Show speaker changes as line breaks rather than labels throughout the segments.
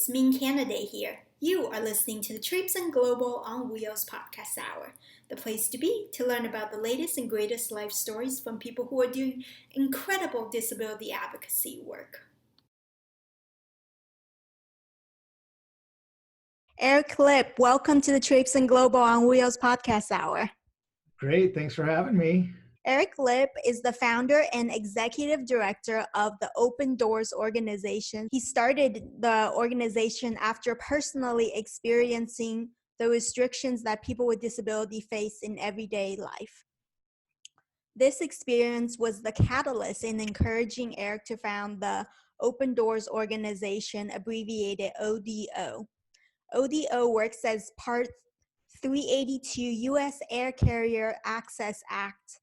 Min Canada here. You are listening to the Trips and Global on Wheels podcast hour, the place to be to learn about the latest and greatest life stories from people who are doing incredible disability advocacy work. Lipp, welcome to the Trips and Global on Wheels podcast hour.
Great, thanks for having me.
Lipp is the founder and executive director of the Open Doors organization. He started the organization after personally experiencing the restrictions that people with disability face in everyday life. This experience was the catalyst in encouraging Eric to found the Open Doors organization, abbreviated ODO. ODO works as Part 382 U.S. Air Carrier Access Act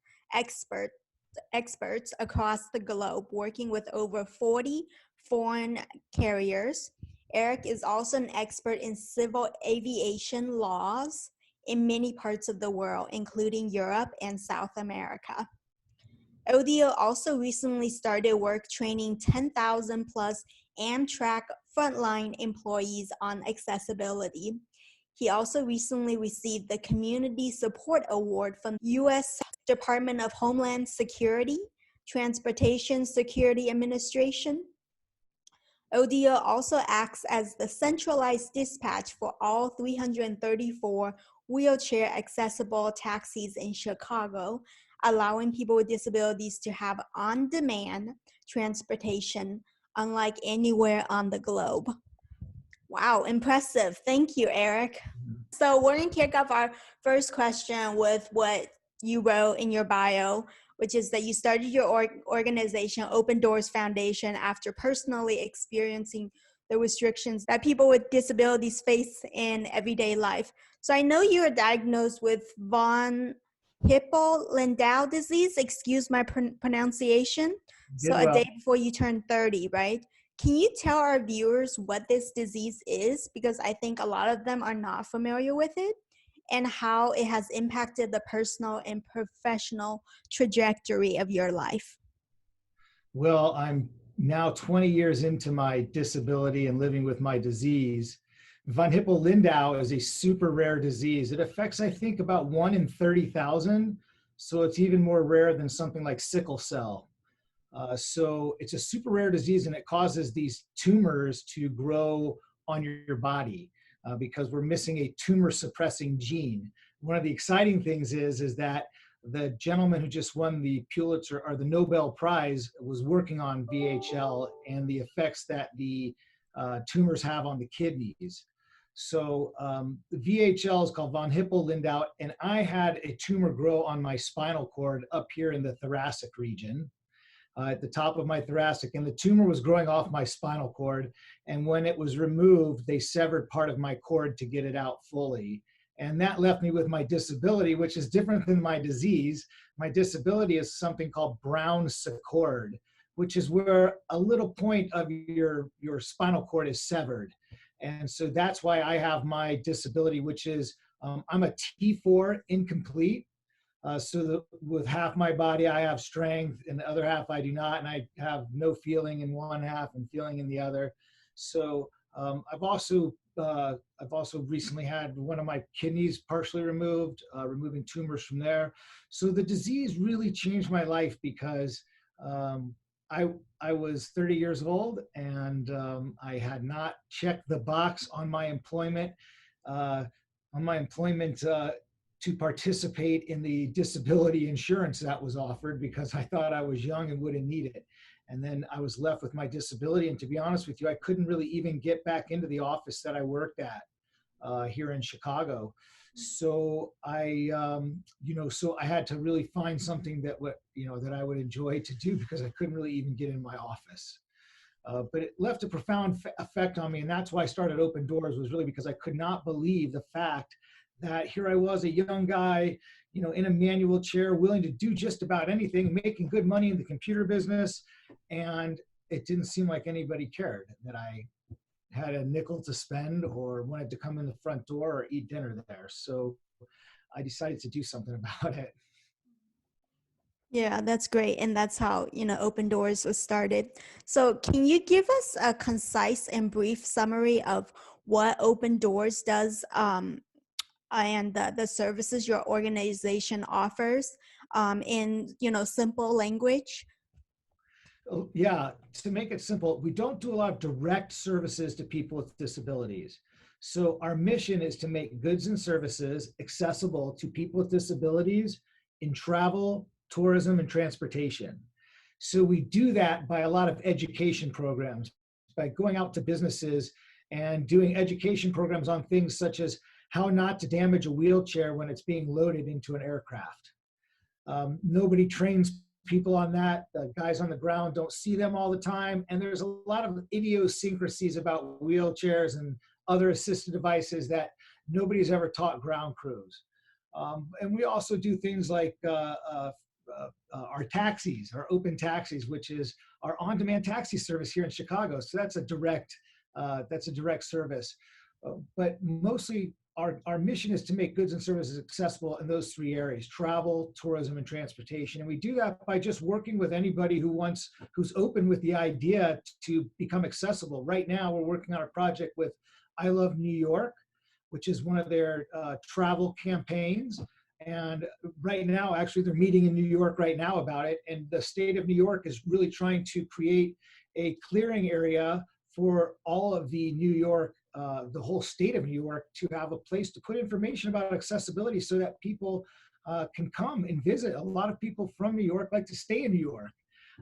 experts across the globe, working with over 40 foreign carriers. Eric is also an expert in civil aviation laws in many parts of the world, including Europe and South America. ODO also recently started work training 10,000 plus Amtrak Frontline employees on accessibility. He also recently received the Community Support Award from U.S. Department of Homeland Security, Transportation Security Administration. ODO also acts as the Centralized Dispatch for all 334 wheelchair accessible taxis in Chicago, allowing people with disabilities to have on-demand transportation unlike anywhere on the globe. Wow, impressive. Thank you, Eric. So we're going to kick off our first question with what you wrote in your bio, which is that you started your organization, Open Doors Foundation, after personally experiencing the restrictions that people with disabilities face in everyday life. So I know you were diagnosed with von Hippel-Lindau disease, excuse my pronunciation, a day before you turned 30, right? Can you tell our viewers what this disease is? Because I think a lot of them are not familiar with it, and how it has impacted the personal and professional trajectory of your life.
Well, I'm now 20 years into my disability and living with my disease. Von Hippel-Lindau is a super rare disease. It affects, I think, about 1 in 30,000. So it's even more rare than something like sickle cell. So it's a super rare disease, and it causes these tumors to grow on your body because we're missing a tumor suppressing gene. One of the exciting things is that the gentleman who just won the Pulitzer or the Nobel Prize was working on VHL and the effects that the tumors have on the kidneys. So the VHL is called von Hippel-Lindau, and I had a tumor grow on my spinal cord up here in the thoracic region. At the top of my thoracic, and the tumor was growing off my spinal cord. And when it was removed, they severed part of my cord to get it out fully. And that left me with my disability, which is different than my disease. My disability is something called Brown Secord, which is where a little point of your spinal cord is severed. And so that's why I have my disability, which is I'm a T4 incomplete. With half my body, I have strength, and the other half I do not, and I have no feeling in one half and feeling in the other. So I've also recently had one of my kidneys partially removed, removing tumors from there. So the disease really changed my life because I was 30 years old, and I had not checked the box on my employment. To participate in the disability insurance that was offered because I thought I was young and wouldn't need it. And then I was left with my disability. And to be honest with you, I couldn't really even get back into the office that I worked at here in Chicago. So I had to really find something that I would enjoy to do because I couldn't really even get in my office. But it left a profound effect on me. And that's why I started Open Doors, was really because I could not believe the fact that here I was, a young guy, in a manual chair, willing to do just about anything, making good money in the computer business. And it didn't seem like anybody cared that I had a nickel to spend or wanted to come in the front door or eat dinner there. So I decided to do something about it.
Yeah, that's great. And that's how, Open Doors was started. So, can you give us a concise and brief summary of what Open Doors does, and the services your organization offers, in, simple language?
Oh, yeah, to make it simple, we don't do a lot of direct services to people with disabilities. So our mission is to make goods and services accessible to people with disabilities in travel, tourism, and transportation. So we do that by a lot of education programs, by going out to businesses and doing education programs on things such as how not to damage a wheelchair when it's being loaded into an aircraft. Nobody trains people on that. The guys on the ground don't see them all the time. And there's a lot of idiosyncrasies about wheelchairs and other assistive devices that nobody's ever taught ground crews. And we also do things like our taxis, our open taxis, which is our on-demand taxi service here in Chicago. So that's a direct service. But mostly our mission is to make goods and services accessible in those three areas: travel, tourism, and transportation. And we do that by just working with anybody who's open with the idea to become accessible. Right now, we're working on a project with I Love New York, which is one of their travel campaigns. And right now, actually, they're meeting in New York right now about it. And the state of New York is really trying to create a clearing area for all of the New York, the whole state of New York, to have a place to put information about accessibility so that people can come and visit. A lot of people from New York like to stay in New York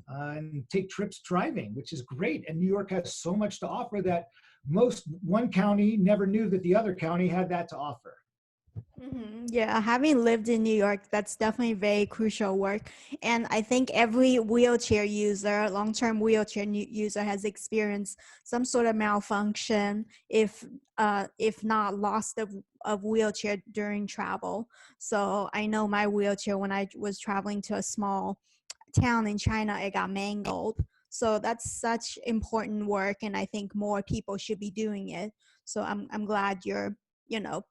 and take trips driving, which is great. And New York has so much to offer that one county never knew that the other county had that to offer.
Yeah, having lived in New York, that's definitely very crucial work. And I think every wheelchair user, long-term wheelchair user, has experienced some sort of malfunction, if not loss of wheelchair during travel. So I know my wheelchair, when I was traveling to a small town in China, it got mangled. So that's such important work, and I think more people should be doing it. So I'm glad you know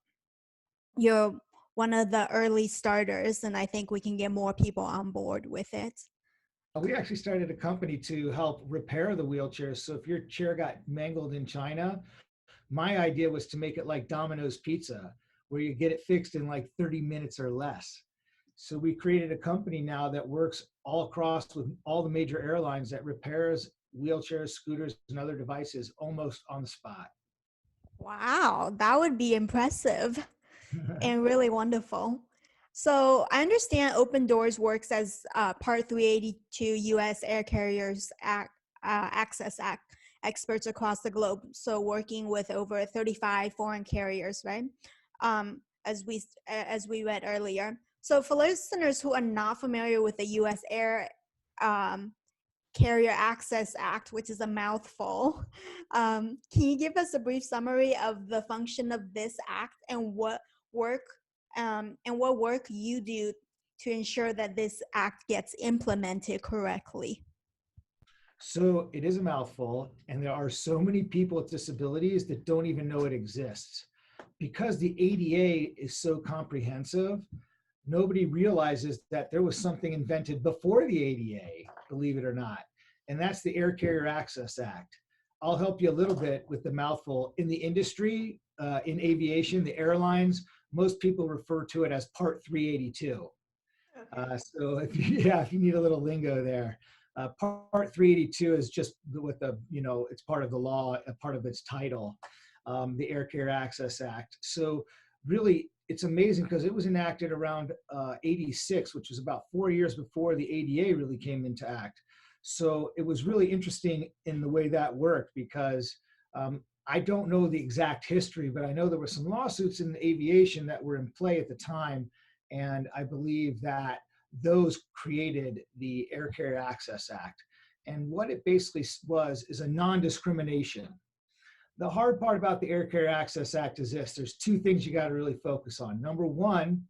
you're one of the early starters, and I think we can get more people on board with it.
We actually started a company to help repair the wheelchairs. So if your chair got mangled in China, my idea was to make it like Domino's Pizza, where you get it fixed in like 30 minutes or less. So we created a company now that works all across with all the major airlines that repairs wheelchairs, scooters, and other devices almost on the spot.
Wow, that would be impressive and really wonderful. So I understand Open Doors works as Part 382 U.S. Air Carriers Act, Access Act experts across the globe. So working with over 35 foreign carriers, right? As we read earlier. So for listeners who are not familiar with the U.S. Air um, Carrier Access Act, which is a mouthful. Can you give us a brief summary of the function of this act and work what work you do to ensure that this act gets implemented correctly?
So it is a mouthful, and there are so many people with disabilities that don't even know it exists. Because the ADA is so comprehensive, nobody realizes that there was something invented before the ADA, believe it or not, and that's the Air Carrier Access Act. I'll help you a little bit with the mouthful. In the industry, in aviation, the airlines, most people refer to it as Part 382.
Okay.
So if you, yeah, if you need a little lingo there, Part 382 is just with it's part of the law, a part of its title, the Air Care Access Act. So really, it's amazing because it was enacted around 86, which was about 4 years before the ADA really came into act. So it was really interesting in the way that worked because I don't know the exact history, but I know there were some lawsuits in aviation that were in play at the time. And I believe that those created the Air Carrier Access Act. And what it basically was is a non-discrimination. The hard part about the Air Carrier Access Act is this: there's two things you got to really focus on. Number one,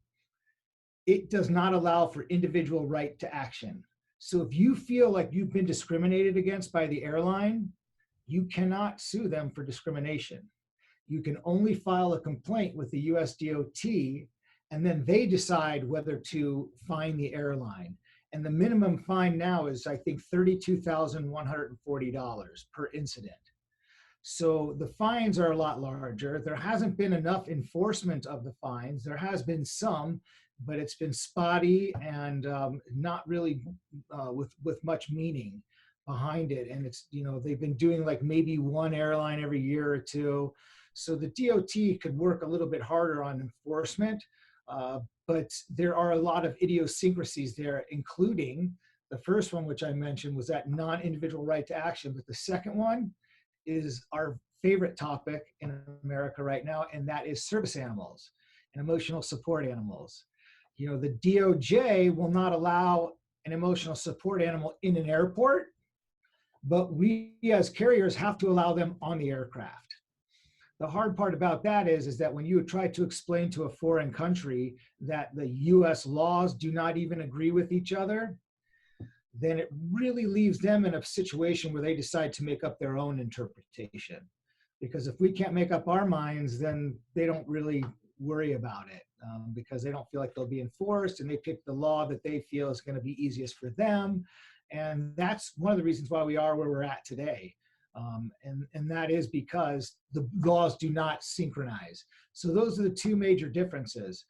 it does not allow for individual right to action. So if you feel like you've been discriminated against by the airline, you cannot sue them for discrimination. You can only file a complaint with the US DOT, and then they decide whether to fine the airline. And the minimum fine now is, I think, $32,140 per incident. So the fines are a lot larger. There hasn't been enough enforcement of the fines. There has been some, but it's been spotty and not really with much meaning behind it. And it's, they've been doing like maybe one airline every year or two. So the DOT could work a little bit harder on enforcement, but there are a lot of idiosyncrasies there, including the first one, which I mentioned, was that non-individual right to action. But the second one is our favorite topic in America right now, and that is service animals and emotional support animals. The DOJ will not allow an emotional support animal in an airport, but we as carriers have to allow them on the aircraft. The hard part about that is that when you try to explain to a foreign country that the US laws do not even agree with each other, then it really leaves them in a situation where they decide to make up their own interpretation. Because if we can't make up our minds, then they don't really worry about it because they don't feel like they'll be enforced, and they pick the law that they feel is going to be easiest for them. And that's one of the reasons why we are where we're at today. And that is because the laws do not synchronize. So those are the two major differences.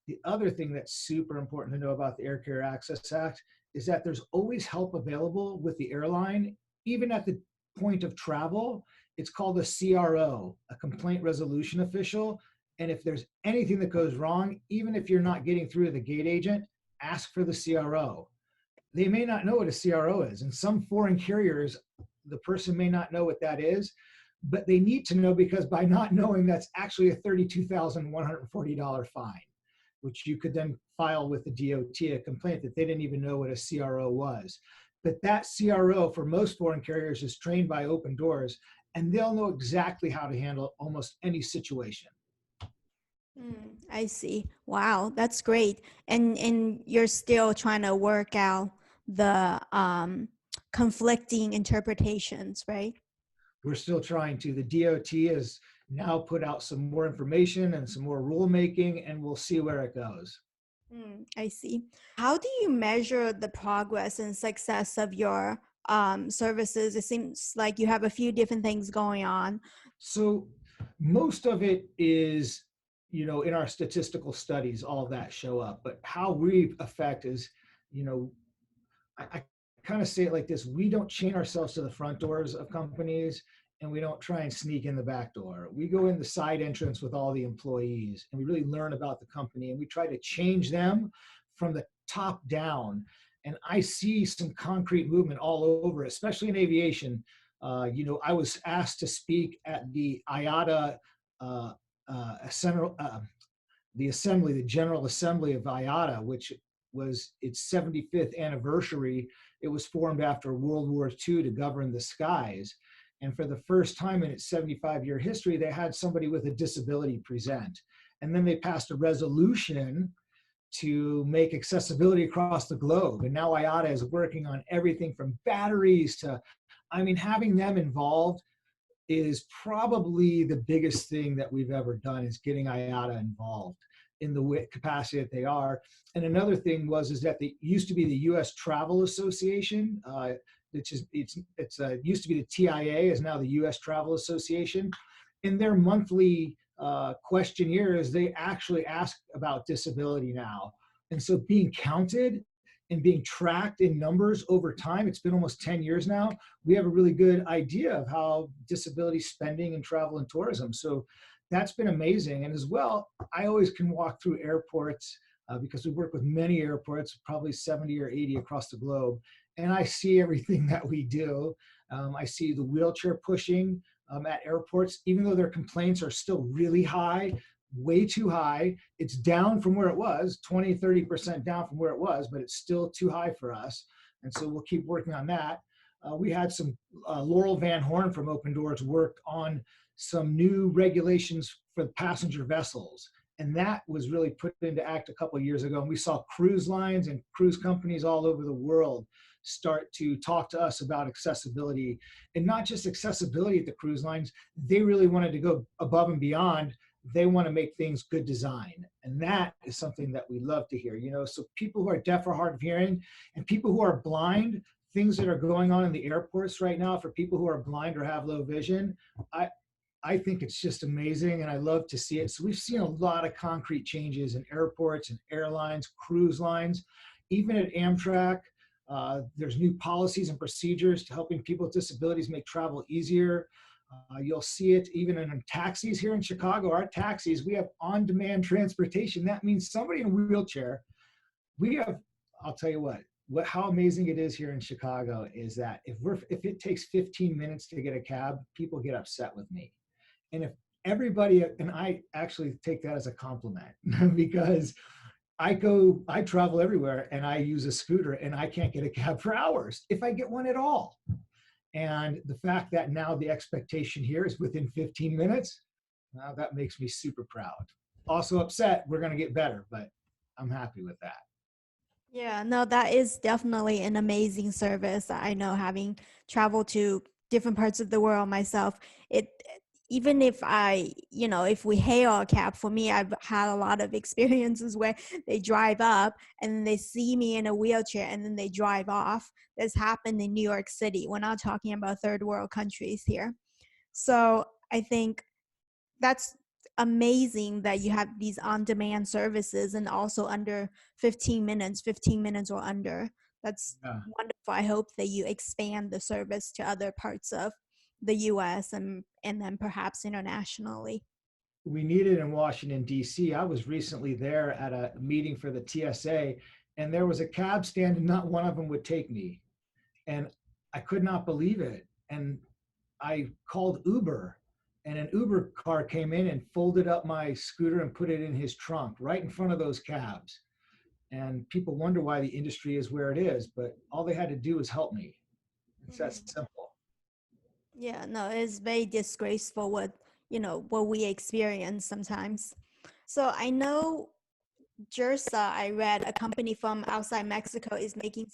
The other thing that's super important to know about the Air Carrier Access Act is that there's always help available with the airline, even at the point of travel. It's called a CRO, a complaint resolution official. And if there's anything that goes wrong, even if you're not getting through to the gate agent, ask for the CRO. They may not know what a CRO is. And some foreign carriers, the person may not know what that is, but they need to know, because by not knowing, that's actually a $32,140 fine, which you could then file with the DOT, a complaint that they didn't even know what a CRO was. But that CRO for most foreign carriers is trained by Open Doors, and they'll know exactly how to handle almost any situation.
I see. Wow, that's great. And you're still trying to work out the conflicting interpretations, right?
We're still trying to. The DOT has now put out some more information and some more rulemaking, and we'll see where it goes.
I see. How do you measure the progress and success of your services? It seems like you have a few different things going on.
So most of it is, in our statistical studies, all of that show up. But how we affect is, I kind of say it like this: we don't chain ourselves to the front doors of companies, and we don't try and sneak in the back door. We go in the side entrance with all the employees, and we really learn about the company, and we try to change them from the top down. And I see some concrete movement all over, especially in aviation. I was asked to speak at the IATA the General Assembly of IATA, which was its 75th anniversary. It was formed after World War II to govern the skies. And for the first time in its 75-year history, they had somebody with a disability present. And then they passed a resolution to make accessibility across the globe. And now IATA is working on everything from batteries to, having them involved is probably the biggest thing that we've ever done, is getting IATA involved in the capacity that they are. And another thing is that they used to be the U.S. Travel Association, which is used to be the TIA, is now the U.S. Travel Association. In their monthly questionnaires, they actually ask about disability now. And so being counted and being tracked in numbers over time, it's been almost 10 years now, we have a really good idea of how disability spending in travel and tourism. So that's been amazing. And as well, I always can walk through airports because we work with many airports, probably 70 or 80 across the globe. And I see everything that we do. I see the wheelchair pushing at airports, even though their complaints are still really high, way too high. It's down from where it was, 20, 30% down from where it was, but it's still too high for us. And so we'll keep working on that. We had some Laurel Van Horn from Open Doors worked on some new regulations for passenger vessels. And that was really put into act a couple of years ago. And we saw cruise lines and cruise companies all over the world start to talk to us about accessibility. And not just accessibility at the cruise lines, they really wanted to go above and beyond. They want to make things good design. And that is something that we love to hear, you know. So people who are deaf or hard of hearing and people who are blind, things that are going on in the airports right now for people who are blind or have low vision, I, I think it's just amazing and I love to see it. So we've seen a lot of concrete changes in airports and airlines, cruise lines, even at Amtrak. There's new policies and procedures to helping people with disabilities make travel easier. You'll see it even in taxis here in Chicago. Our taxis, we have on-demand transportation. That means somebody in a wheelchair, we have, I'll tell you how amazing it is here in Chicago is that if it takes 15 minutes to get a cab, people get upset with me. And if everybody, and I actually take that as a compliment because I travel everywhere and I use a scooter and I can't get a cab for hours if I get one at all. And the fact that now the expectation here is within 15 minutes, that makes me super proud. Also upset, we're going to get better, but I'm happy with that.
Yeah, no, that is definitely an amazing service. I know, having traveled to different parts of the world myself, it even if if we hail a cab, for me, I've had a lot of experiences where they drive up and then they see me in a wheelchair and then they drive off. This happened in New York City. We're not talking about third world countries here. So I think that's amazing that you have these on-demand services and also under 15 minutes or under. That's
Yeah.
wonderful. I hope that you expand the service to other parts of the US and then perhaps internationally.
We need it in Washington, D.C. I was recently there at a meeting for the TSA, and there was a cab stand, and not one of them would take me. And I could not believe it. And I called Uber, and an Uber car came in and folded up my scooter and put it in his trunk right in front of those cabs. And people wonder why the industry is where it is, but all they had to do was help me. It's that
Mhm.
simple.
Yeah, no, it's very disgraceful what we experience sometimes. So I know Jersa, I read, a company from outside Mexico, is making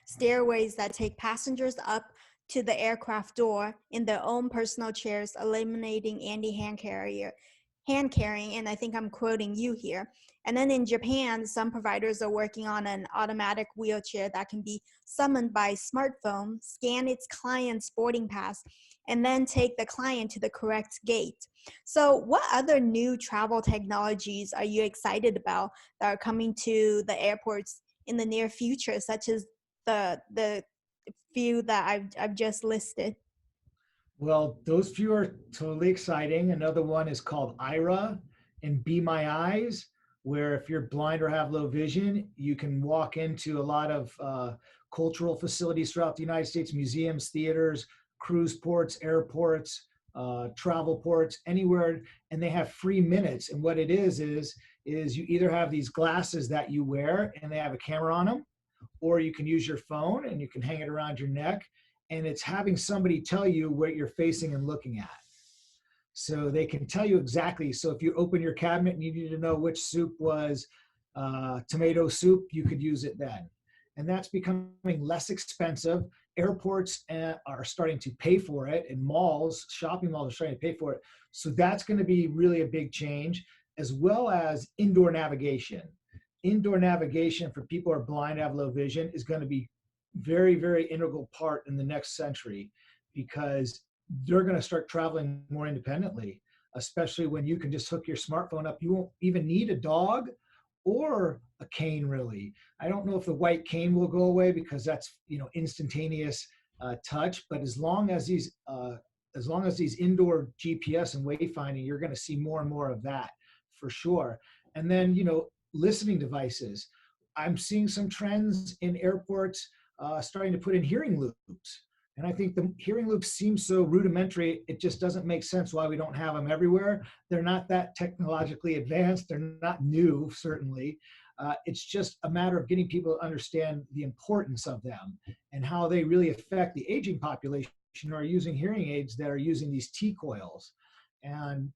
stairways that take passengers up to the aircraft door in their own personal chairs, eliminating hand carrying, and I think I'm quoting you here. And then in Japan, some providers are working on an automatic wheelchair that can be summoned by smartphone, scan its client's boarding pass, and then take the client to the correct gate. So, what other new travel technologies are you excited about that are coming to the airports in the near future, such as the few that I've just listed?
Well, those few are totally exciting. Another one is called IRA and Be My Eyes, where if you're blind or have low vision, you can walk into a lot of cultural facilities throughout the United States, museums, theaters, cruise ports, airports, travel ports, anywhere, and they have free minutes. And what it is you either have these glasses that you wear and they have a camera on them, or you can use your phone and you can hang it around your neck, and it's having somebody tell you what you're facing and looking at. So they can tell you exactly. So if you open your cabinet and you need to know which soup was tomato soup, you could use it then. And that's becoming less expensive. Airports are starting to pay for it, and malls, shopping malls are starting to pay for it. So that's going to be really a big change, as well as indoor navigation. Indoor navigation for people who are blind, have low vision, is going to be very, very integral part in the next century, because they're going to start traveling more independently, especially when you can just hook your smartphone up. You won't even need a dog or a cane, really. I don't know if the white cane will go away because that's, instantaneous touch. But as long as these indoor GPS and wayfinding, you're going to see more and more of that for sure. And then, listening devices. I'm seeing some trends in airports starting to put in hearing loops. And I think the hearing loops seem so rudimentary, it just doesn't make sense why we don't have them everywhere. They're not that technologically advanced. They're not new, certainly. It's just a matter of getting people to understand the importance of them and how they really affect the aging population who are using hearing aids that are using these T-coils. And,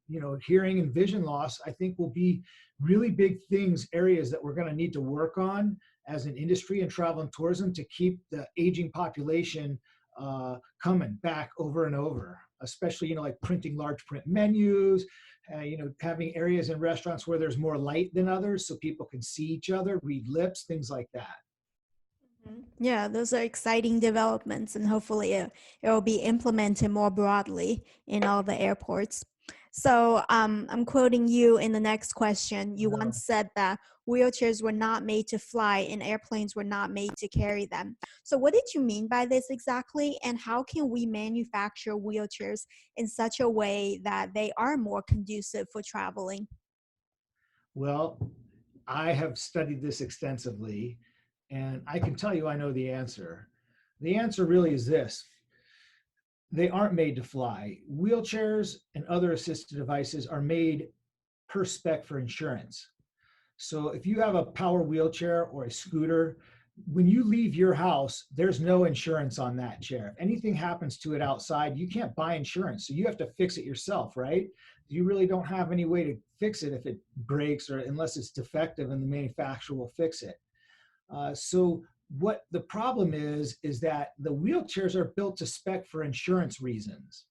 hearing and vision loss, I think, will be really big areas that we're going to need to work on as an industry and travel and tourism to keep the aging population coming back over and over, especially, like printing large print menus, having areas in restaurants where there's more light than others so people can see each other, read lips, things like that.
Yeah, those are exciting developments, and hopefully it will be implemented more broadly in all the airports. So I'm quoting you in the next question. You
No.
once said that wheelchairs were not made to fly and airplanes were not made to carry them. So what did you mean by this exactly? And how can we manufacture wheelchairs in such a way that they are more conducive for traveling?
Well, I have studied this extensively, and I can tell you I know the answer. The answer really is this: they aren't made to fly. Wheelchairs and other assistive devices are made per spec for insurance. So if you have a power wheelchair or a scooter, when you leave your house, there's no insurance on that chair. If anything happens to it outside, you can't buy insurance. So you have to fix it yourself, right? You really don't have any way to fix it if it breaks or unless it's defective and the manufacturer will fix it. So what the problem is that the wheelchairs are built to spec for insurance reasons.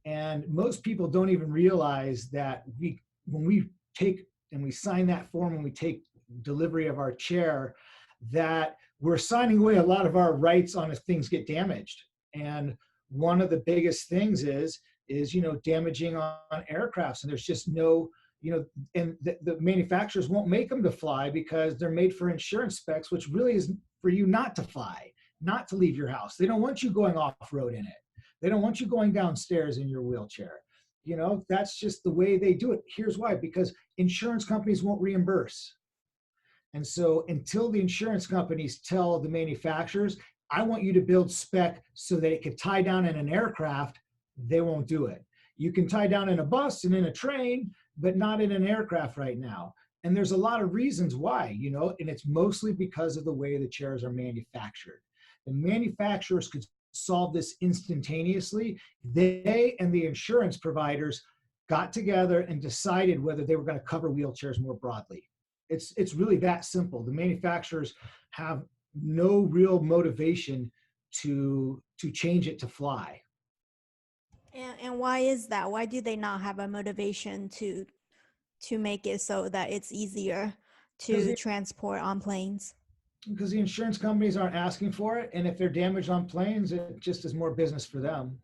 And most people don't even realize that when we take and we sign that form, when we take delivery of our chair, that we're signing away a lot of our rights on if things get damaged. And one of the biggest things is damaging on aircrafts. And there's just no, and the manufacturers won't make them to fly because they're made for insurance specs, which really is for you not to fly, not to leave your house. They don't want you going off road in it. They don't want you going downstairs in your wheelchair. That's just the way they do it. Here's why: because insurance companies won't reimburse. And so until the insurance companies tell the manufacturers, I want you to build spec so that it can tie down in an aircraft, they won't do it. You can tie down in a bus and in a train, but not in an aircraft right now. And there's a lot of reasons why, and it's mostly because of the way the chairs are manufactured. The manufacturers could solve this instantaneously. They and the insurance providers got together and decided whether they were going to cover wheelchairs more broadly. It's really that simple. The manufacturers have no real motivation to change it to fly.
And why is that? Why do they not have a motivation to make it so that it's easier to transport on planes?
Because the insurance companies aren't asking for it, and if they're damaged on planes, it just is more business for them.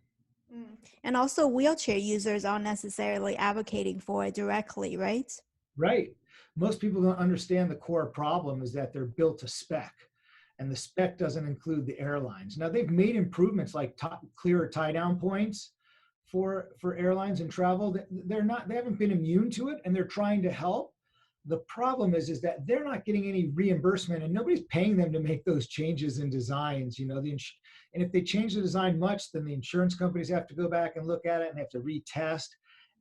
And also wheelchair users aren't necessarily advocating for it directly, right?
Right. Most people don't understand the core problem is that they're built to spec, and the spec doesn't include the airlines. Now they've made improvements like clearer tie down points for airlines and travel. They haven't been immune to it, and they're trying to help. The problem is that they're not getting any reimbursement, and nobody's paying them to make those changes in designs. And if they change the design much, then the insurance companies have to go back and look at it and have to retest.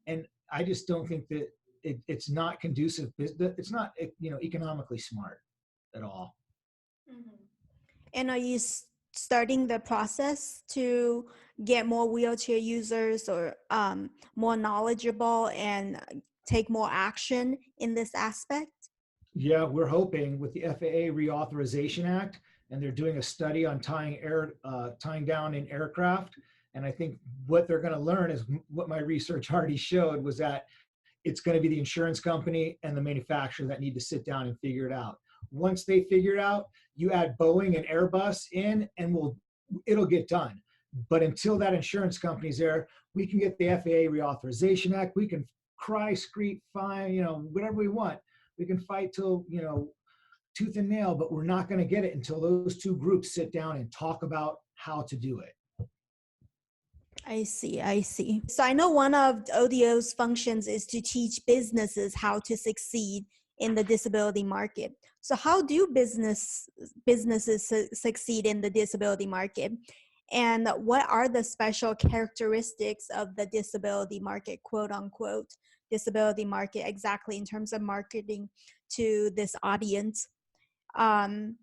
And I just don't think that it's not conducive. It's not economically smart at all.
And are you starting the process to get more wheelchair users or more knowledgeable and take more action in this aspect?
Yeah, we're hoping with the FAA Reauthorization Act, and they're doing a study on tying down in aircraft. And I think what they're going to learn is what my research already showed was that it's going to be the insurance company and the manufacturer that need to sit down and figure it out. Once they figure it out, you add Boeing and Airbus in, and it'll get done. But until that insurance company's there, we can get the FAA Reauthorization Act. We can cry, scream, fine, whatever we want. We can fight till, tooth and nail, but we're not going to get it until those two groups sit down and talk about how to do it.
I see, I see. So I know one of ODO's functions is to teach businesses how to succeed in the disability market. So how do businesses succeed in the disability market? And what are the special characteristics of the disability market, quote unquote, disability market, exactly in terms of marketing to this audience? And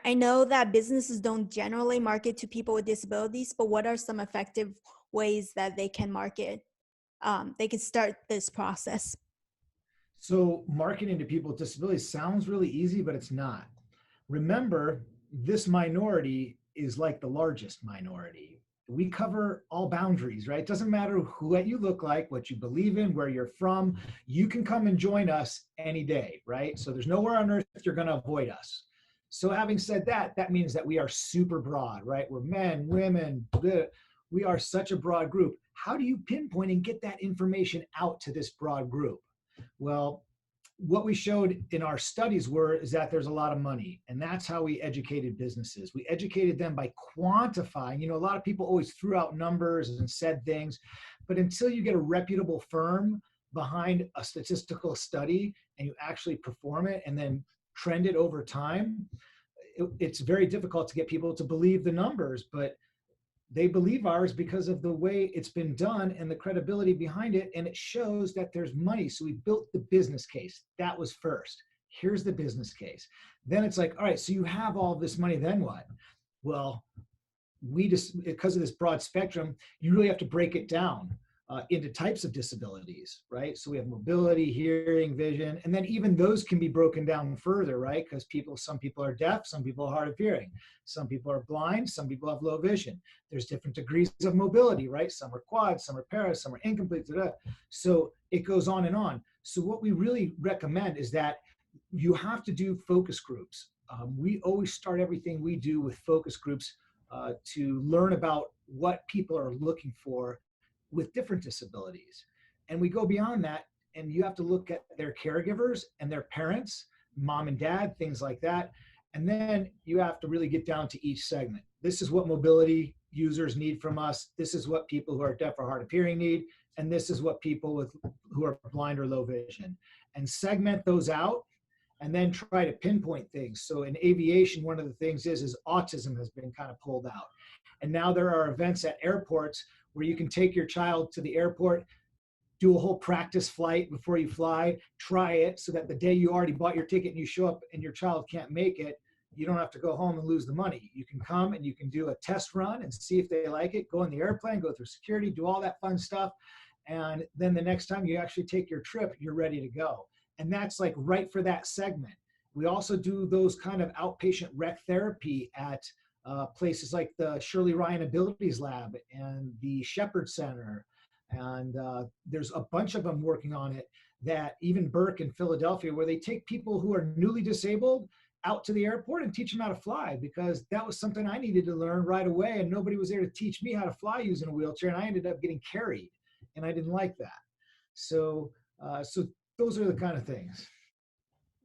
I know that businesses don't generally market to people with disabilities, but what are some effective ways that they can market? They can start this process.
So marketing to people with disabilities sounds really easy, but it's not. Remember, this minority is like the largest minority. We cover all boundaries, right? It doesn't matter what you look like, what you believe in, where you're from. You can come and join us any day, right? So there's nowhere on earth you're going to avoid us. So having said that, that means that we are super broad, right? We're men, women, we are such a broad group. How do you pinpoint and get that information out to this broad group? Well, what we showed in our studies is that there's a lot of money, and that's how we educated businesses. We educated them by quantifying. A lot of people always threw out numbers and said things, but until you get a reputable firm behind a statistical study and you actually perform it and then trend it over time, it's very difficult to get people to believe the numbers. But they believe ours because of the way it's been done and the credibility behind it. And it shows that there's money. So we built the business case. That was first. Here's the business case. Then it's like, all right, so you have all this money, then what? Well, we just, because of this broad spectrum, you really have to break it down into types of disabilities, right? So we have mobility, hearing, vision, and then even those can be broken down further, right? Because some people are deaf, some people are hard of hearing, some people are blind, some people have low vision. There's different degrees of mobility, right? Some are quad, some are para, some are incomplete. So it goes on and on. So what we really recommend is that you have to do focus groups. We always start everything we do with focus groups to learn about what people are looking for with different disabilities. And we go beyond that, and you have to look at their caregivers and their parents, mom and dad, things like that. And then you have to really get down to each segment. This is what mobility users need from us. This is what people who are deaf or hard of hearing need. And this is what people who are blind or low vision. And segment those out and then try to pinpoint things. So in aviation, one of the things is autism has been kind of pulled out. And now there are events at airports where you can take your child to the airport, do a whole practice flight before you fly, try it so that the day you already bought your ticket and you show up and your child can't make it, you don't have to go home and lose the money. You can come and you can do a test run and see if they like it, go in the airplane, go through security, do all that fun stuff. And then the next time you actually take your trip, you're ready to go. And that's like right for that segment. We also do those kind of outpatient rec therapy at places like the Shirley Ryan Abilities Lab and the Shepherd Center. And there's a bunch of them working on it, that even Burke in Philadelphia, where they take people who are newly disabled out to the airport and teach them how to fly, because that was something I needed to learn right away. And nobody was there to teach me how to fly using a wheelchair. And I ended up getting carried, and I didn't like that. So those are the kind of things.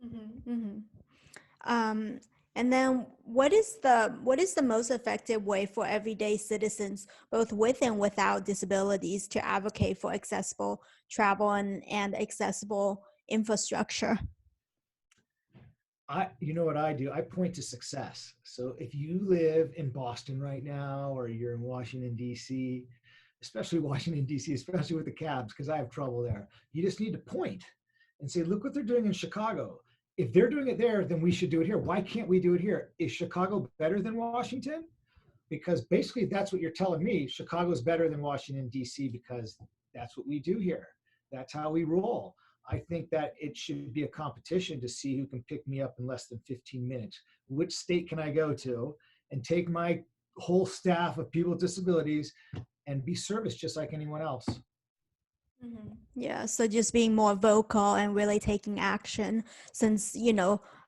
Mm-hmm, mm-hmm. Um, and then what is the most effective way for everyday citizens, both with and without disabilities, to advocate for accessible travel and accessible infrastructure?
You know what I do? I point to success. So if you live in Boston right now, or you're in Washington, D.C., especially Washington, D.C., especially with the cabs, because I have trouble there, you just need to point and say, look what they're doing in Chicago. If they're doing it there, then we should do it here. Why can't we do it here? Is Chicago better than Washington? Because basically that's what you're telling me. Chicago is better than Washington, D.C., because that's what we do here. That's how we roll. I think that it should be a competition to see who can pick me up in less than 15 minutes. Which state can I go to and take my whole staff of people with disabilities and be serviced just like anyone else?
Mm-hmm. Yeah, so just being more vocal and really taking action, since,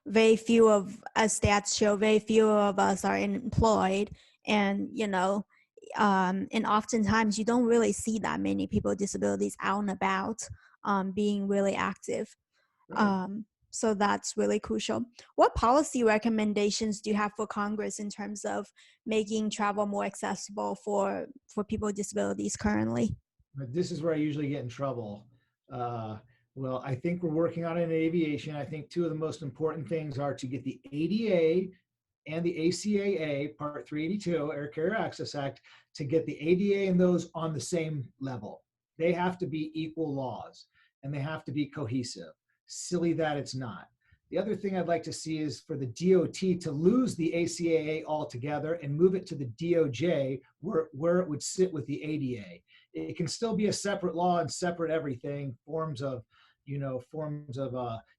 very few of, as stats show, very few of us are employed. And, and oftentimes you don't really see that many people with disabilities out and about being really active.
Right.
So that's really crucial. What policy recommendations do you have for Congress in terms of making travel more accessible for people with disabilities currently?
But this is where I usually get in trouble. Well, I think we're working on it in aviation. I think two of the most important things are to get the ADA and the ACAA, Part 382, Air Carrier Access Act, to get the ADA and those on the same level. They have to be equal laws, and they have to be cohesive. Silly that it's not. The other thing I'd like to see is for the DOT to lose the ACAA altogether and move it to the DOJ, where it would sit with the ADA. It can still be a separate law and separate everything, forms of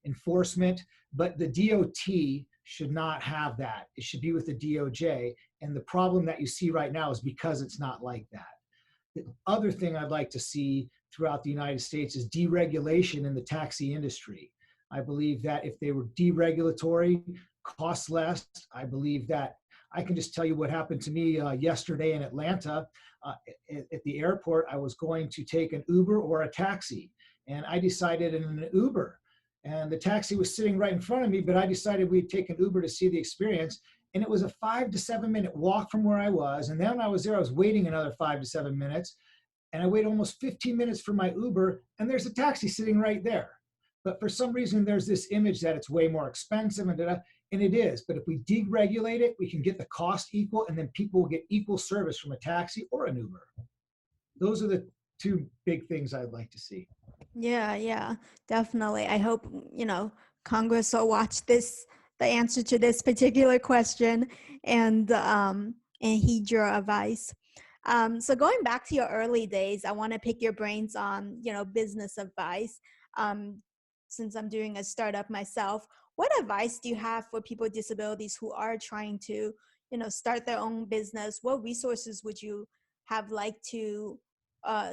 enforcement, but the DOT should not have that. It should be with the DOJ. And the problem that you see right now is because it's not like that. The other thing I'd like to see throughout the United States is deregulation in the taxi industry. I believe that if they were deregulatory, cost less, I believe that I can just tell you what happened to me yesterday in Atlanta. Uh, at the airport, I was going to take an Uber or a taxi, and I decided in an Uber. And the taxi was sitting right in front of me, but I decided we'd take an Uber to see the experience. And it was a 5 to 7 minute walk from where I was. And then when I was there, I was waiting another 5 to 7 minutes. And I waited almost 15 minutes for my Uber, and there's a taxi sitting right there. But for some reason, there's this image that it's way more expensive, and it is. But if we deregulate it, we can get the cost equal, and then people will get equal service from a taxi or an Uber. Those are the two big things I'd like to see.
Yeah, yeah, definitely. I hope, Congress will watch the answer to this particular question, and heed your advice. So going back to your early days, I want to pick your brains on, business advice. Um, since I'm doing a startup myself, what advice do you have for people with disabilities who are trying to, start their own business? What resources would you have liked to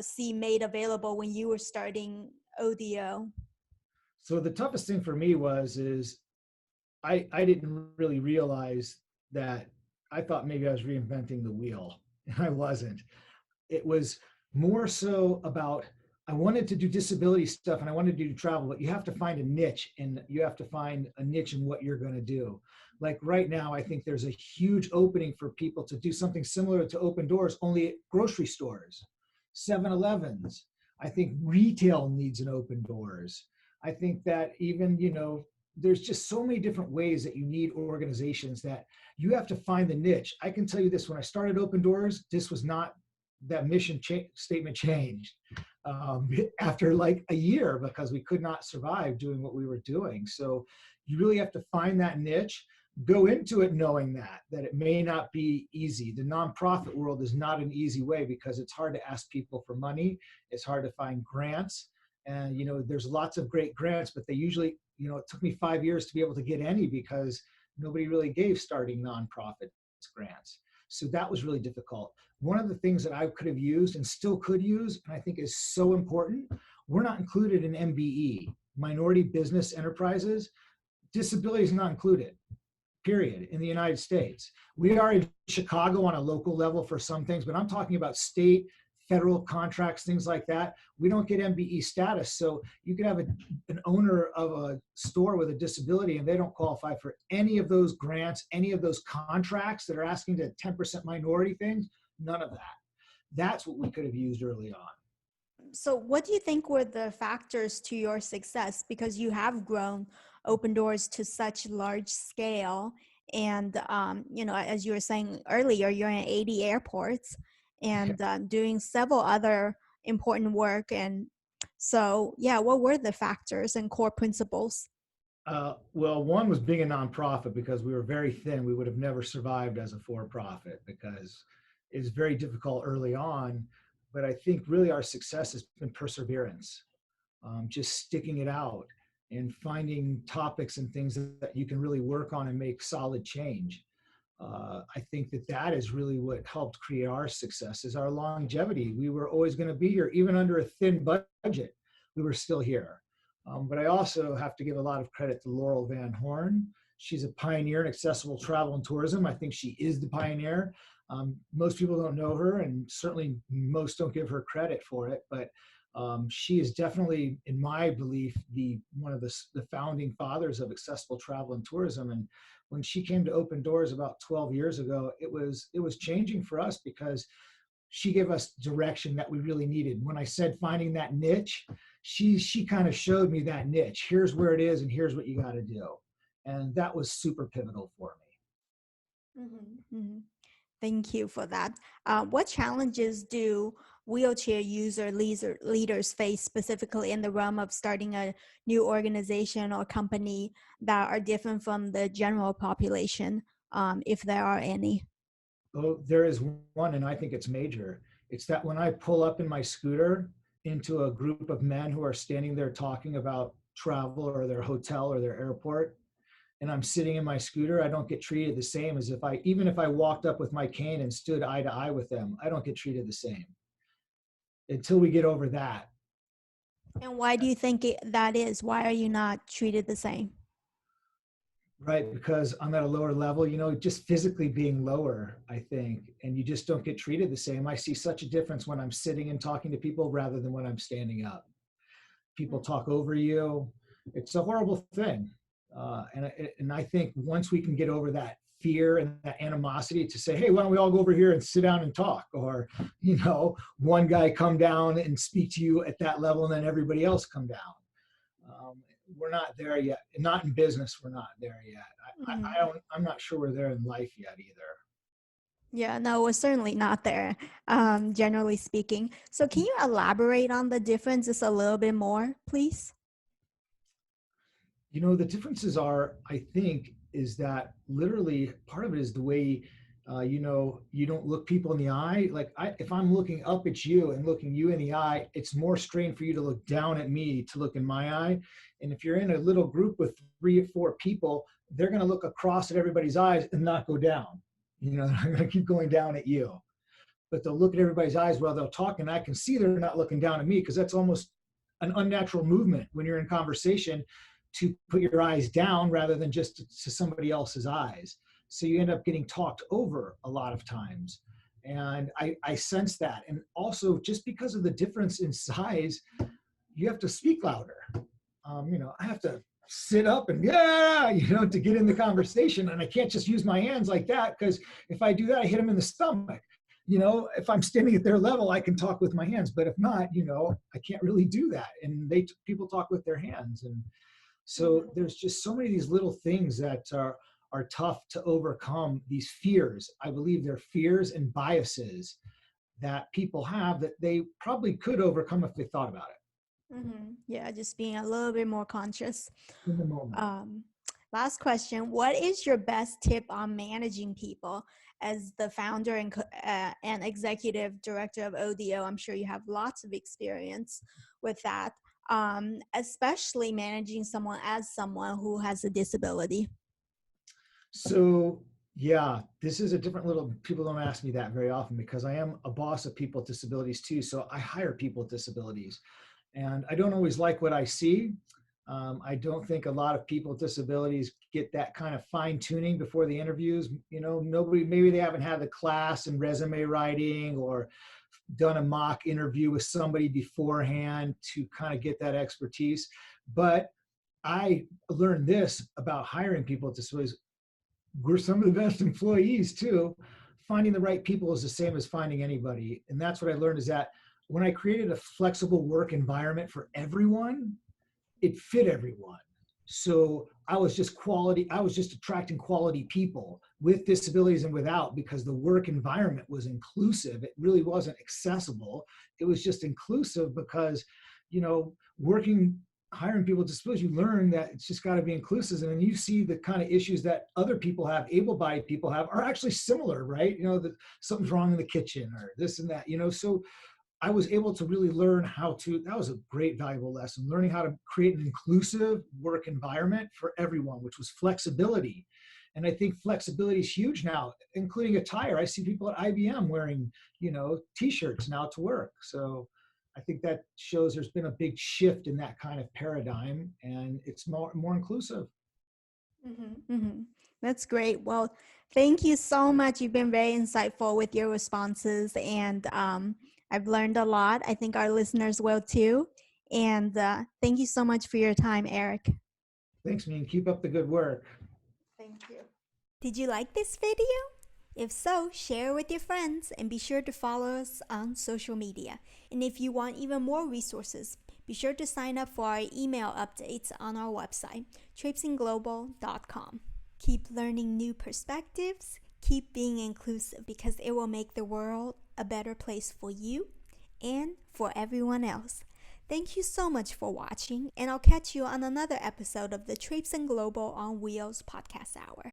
see made available when you were starting ODO?
So the toughest thing for me is I didn't really realize that. I thought maybe I was reinventing the wheel, and I wasn't. It was more so about I wanted to do disability stuff and I wanted to do travel, but you have to find a niche, and you have to find a niche in what you're going to do. Like right now, I think there's a huge opening for people to do something similar to Open Doors, only at grocery stores, 7-Elevens. I think retail needs an Open Doors. I think that even, there's just so many different ways that you need organizations that you have to find the niche. I can tell you this, when I started Open Doors, this was not, that mission statement changed after like a year because we could not survive doing what we were doing. So you really have to find that niche, go into it knowing that it may not be easy. The nonprofit world is not an easy way because it's hard to ask people for money. It's hard to find grants. And, there's lots of great grants, but they usually, it took me 5 years to be able to get any because nobody really gave starting nonprofit grants. So that was really difficult. One of the things that I could have used and still could use, and I think is so important, we're not included in MBE, Minority Business Enterprises. Disability is not included, period, in the United States. We are in Chicago on a local level for some things, but I'm talking about state, federal contracts, things like that. We don't get MBE status. So you could have an owner of a store with a disability and they don't qualify for any of those grants, any of those contracts that are asking to 10% minority things, none of that. That's what we could have used early on.
So what do you think were the factors to your success? Because you have grown Open Doors to such large scale. And, as you were saying earlier, you're in 80 airports and doing several other important work. And so, yeah, what were the factors and core principles?
Well, one was being a nonprofit because we were very thin. We would have never survived as a for-profit because it's very difficult early on. But I think really our success has been perseverance, just sticking it out and finding topics and things that you can really work on and make solid change. I think that is really what helped create our success is our longevity. We were always going to be here, even under a thin budget. We were still here. But I also have to give a lot of credit to Laurel Van Horn. She's a pioneer in accessible travel and tourism. I think she is the pioneer. Most people don't know her, and certainly most don't give her credit for it. But she is definitely, in my belief, one of the founding fathers of accessible travel and tourism. And when she came to Open Doors about 12 years ago, it was changing for us because she gave us direction that we really needed. When I said finding that niche, she kind of showed me that niche. Here's where it is, and here's what you got to do. And that was super pivotal for me.
Mm-hmm. Mm-hmm. Thank you for that. What challenges do wheelchair leaders face specifically in the realm of starting a new organization or company that are different from the general population, if there are any?
Oh, there is one, and I think it's major. It's that when I pull up in my scooter into a group of men who are standing there talking about travel or their hotel or their airport, and I'm sitting in my scooter, I don't get treated the same as even if I walked up with my cane and stood eye to eye with them, I don't get treated the same until we get over that.
And why do you think that is? Why are you not treated the same?
Right, because I'm at a lower level, just physically being lower, I think, and you just don't get treated the same. I see such a difference when I'm sitting and talking to people rather than when I'm standing up. People talk over you. It's a horrible thing. And I think once we can get over that fear and that animosity to say, hey, why don't we all go over here and sit down and talk? Or, one guy come down and speak to you at that level and then everybody else come down. We're not there yet. Not in business, we're not there yet. I'm not sure we're there in life yet either.
Yeah, no, we're certainly not there, generally speaking. So can you elaborate on the difference just a little bit more, please?
The differences are, I think, is that literally part of it is the way, you don't look people in the eye. Like if I'm looking up at you and looking you in the eye, it's more strained for you to look down at me to look in my eye. And if you're in a little group with 3 or 4 people, they're going to look across at everybody's eyes and not go down. They're going to keep going down at you. But they'll look at everybody's eyes while they're talking. I can see they're not looking down at me because that's almost an unnatural movement when you're in conversation to put your eyes down rather than just to somebody else's eyes. So you end up getting talked over a lot of times. And I sense that. And also just because of the difference in size, you have to speak louder. I have to sit up and to get in the conversation. And I can't just use my hands like that, because if I do that, I hit them in the stomach. If I'm standing at their level, I can talk with my hands, but if not, I can't really do that. And people talk with their hands. And so there's just so many of these little things that are tough to overcome, these fears. I believe they're fears and biases that people have that they probably could overcome if they thought about it
Yeah, just being a little bit more conscious.
in the moment.
Last question. What is your best tip on managing people? As the founder and executive director of ODO, I'm sure you have lots of experience with that, especially managing someone who has a disability.
So yeah, this is a different people don't ask me that very often because I am a boss of people with disabilities too. So I hire people with disabilities. And I don't always like what I see. I don't think a lot of people with disabilities get that kind of fine tuning before the interviews. Maybe they haven't had the class in resume writing or done a mock interview with somebody beforehand to kind of get that expertise. But I learned this about hiring people with disabilities. We're some of the best employees too. Finding the right people is the same as finding anybody. And that's what I learned, is that when I created a flexible work environment for everyone, it fit everyone. So I was just attracting quality people with disabilities and without, because the work environment was inclusive. It really wasn't accessible. It was just inclusive because, hiring people with disabilities, you learn that it's just got to be inclusive. And then you see the kind of issues that other people have, able-bodied people have, are actually similar, right? That something's wrong in the kitchen or this and that, so I was able to really learn that was a great, valuable lesson, learning how to create an inclusive work environment for everyone, which was flexibility. And I think flexibility is huge now, including attire. I see people at IBM wearing, t-shirts now to work. So I think that shows there's been a big shift in that kind of paradigm, and it's more inclusive.
That's great. Well, thank you so much. You've been very insightful with your responses, and I've learned a lot. I think our listeners will too. And thank you so much for your time, Eric.
Thanks, man. Keep up the good work.
Thank you. Did you like this video? If so, share with your friends and be sure to follow us on social media. And if you want even more resources, be sure to sign up for our email updates on our website, traipsingglobal.com. Keep learning new perspectives, keep being inclusive, because it will make the world a better place for you and for everyone else. Thank you so much for watching, and I'll catch you on another episode of the Traipsing Global on Wheels podcast hour.